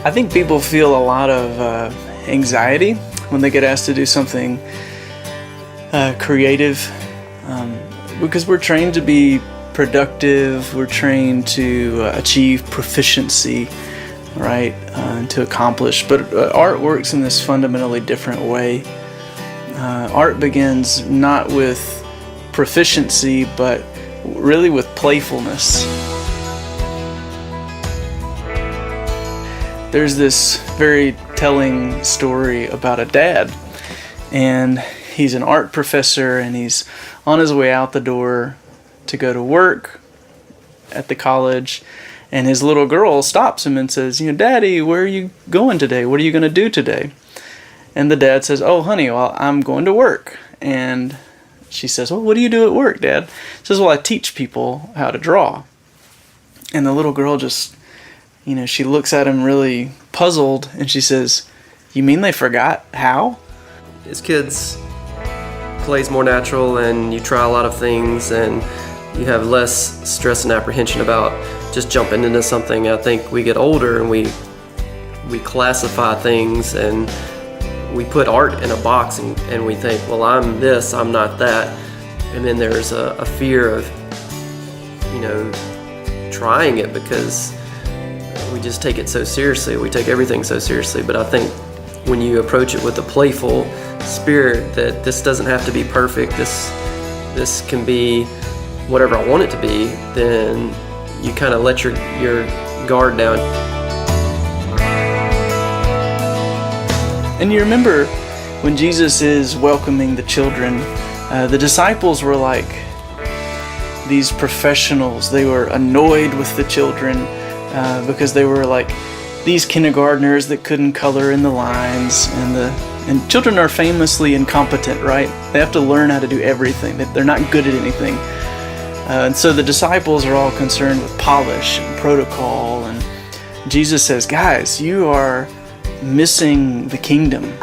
I think people feel a lot of anxiety when they get asked to do something creative, because we're trained to be productive, we're trained to achieve proficiency, right, and to accomplish. But art works in this fundamentally different way. Art begins not with proficiency, but really with playfulness. There's this very telling story about a dad, and he's an art professor, and he's on his way out the door to go to work at the college, and his little girl stops him and says, "Daddy, where are you going today? What are you going to do today?" And the dad says, "Oh, honey, well, I'm going to work." And she says, "Well, what do you do at work, Dad?" He says, "Well, I teach people how to draw." And the little girl just, she looks at him really puzzled, and she says, "You mean they forgot how?" As kids, play's more natural, and you try a lot of things, and you have less stress and apprehension about just jumping into something. I think we get older and we classify things, and we put art in a box, and we think, well, I'm this, I'm not that. And then there's a fear of, trying it, because we just take it so seriously. We take everything so seriously. But I think when you approach it with a playful spirit, that this doesn't have to be perfect, this can be whatever I want it to be, then you kind of let your guard down. And you remember when Jesus is welcoming the children, the disciples were like these professionals. They were annoyed with the children because they were like these kindergartners that couldn't color in the lines, and children are famously incompetent, right? They have to learn how to do everything. They're not good at anything. And so the disciples are all concerned with polish and protocol, and Jesus says, "Guys, you are missing the kingdom.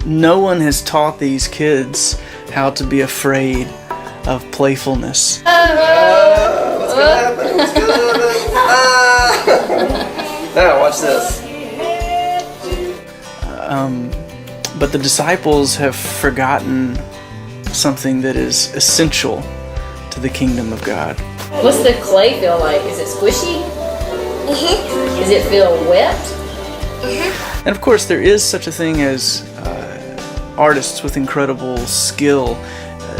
No one has taught these kids how to be afraid of playfulness." What's gonna happen? What's gonna happen? Now watch this. But the disciples have forgotten something that is essential to the kingdom of God. What's the clay feel like? Is it squishy? Mm-hmm. Does it feel wet? Mm-hmm. And of course, there is such a thing as artists with incredible skill,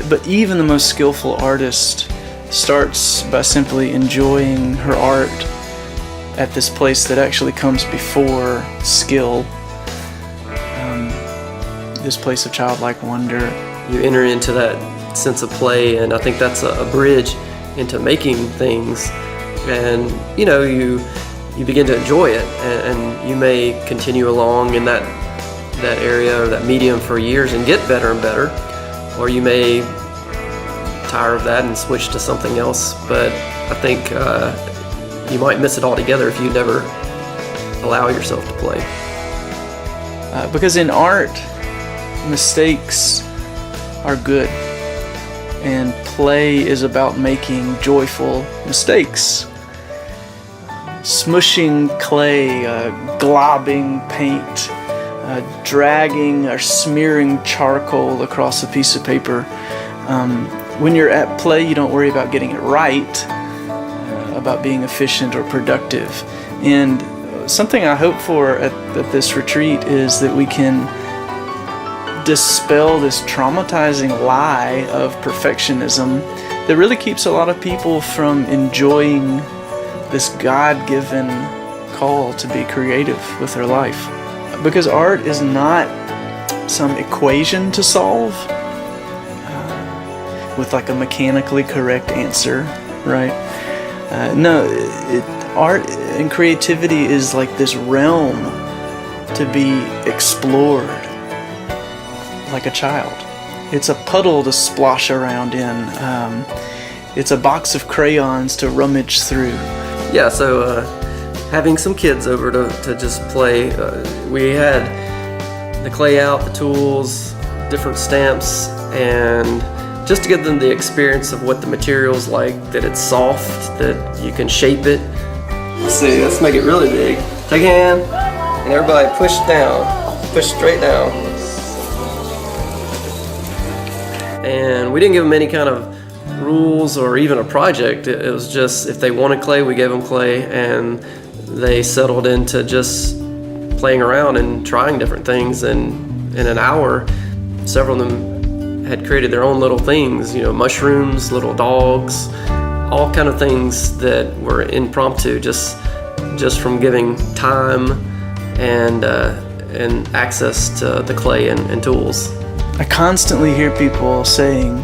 but even the most skillful artist starts by simply enjoying her art at this place that actually comes before skill, this place of childlike wonder. You enter into that sense of play, and I think that's a bridge into making things, and you begin to enjoy it, and you may continue along in that area or that medium for years and get better and better, or you may tire of that and switch to something else. But I think you might miss it altogether if you never allow yourself to play. Because in art, mistakes are good, and play is about making joyful mistakes. Smushing clay, globbing paint, dragging or smearing charcoal across a piece of paper. When you're at play, you don't worry about getting it right, about being efficient or productive. And something I hope for at this retreat is that we can dispel this traumatizing lie of perfectionism that really keeps a lot of people from enjoying this God-given call to be creative with their life. Because art is not some equation to solve with like a mechanically correct answer, right? No, art and creativity is like this realm to be explored like a child. It's a puddle to splosh around in. It's a box of crayons to rummage through. Yeah, so having some kids over to just play, we had the clay out, the tools, different stamps, and just to give them the experience of what the material's like, that it's soft, that you can shape it, Let's see, let's make it really big. Take a hand, and everybody push down. Push straight down. And we didn't give them any kind of rules or even a project. It was just, if they wanted clay, we gave them clay, and they settled into just playing around and trying different things. And in an hour, several of them had created their own little things, mushrooms, little dogs, all kind of things that were impromptu, just from giving time and access to the clay and tools. I constantly hear people saying,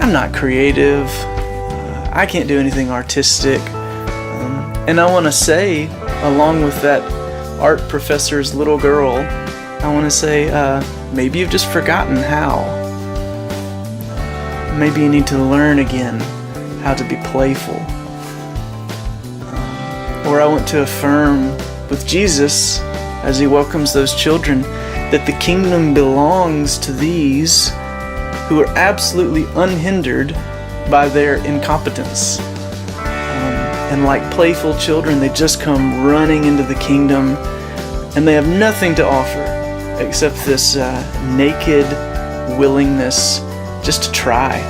I'm not creative, I can't do anything artistic. And I want to say, along with that art professor's little girl, I want to say, maybe you've just forgotten how. Maybe you need to learn again how to be playful. Or I want to affirm with Jesus, as he welcomes those children, that the kingdom belongs to these who are absolutely unhindered by their incompetence. And like playful children, they just come running into the kingdom, and they have nothing to offer except this naked willingness just to try.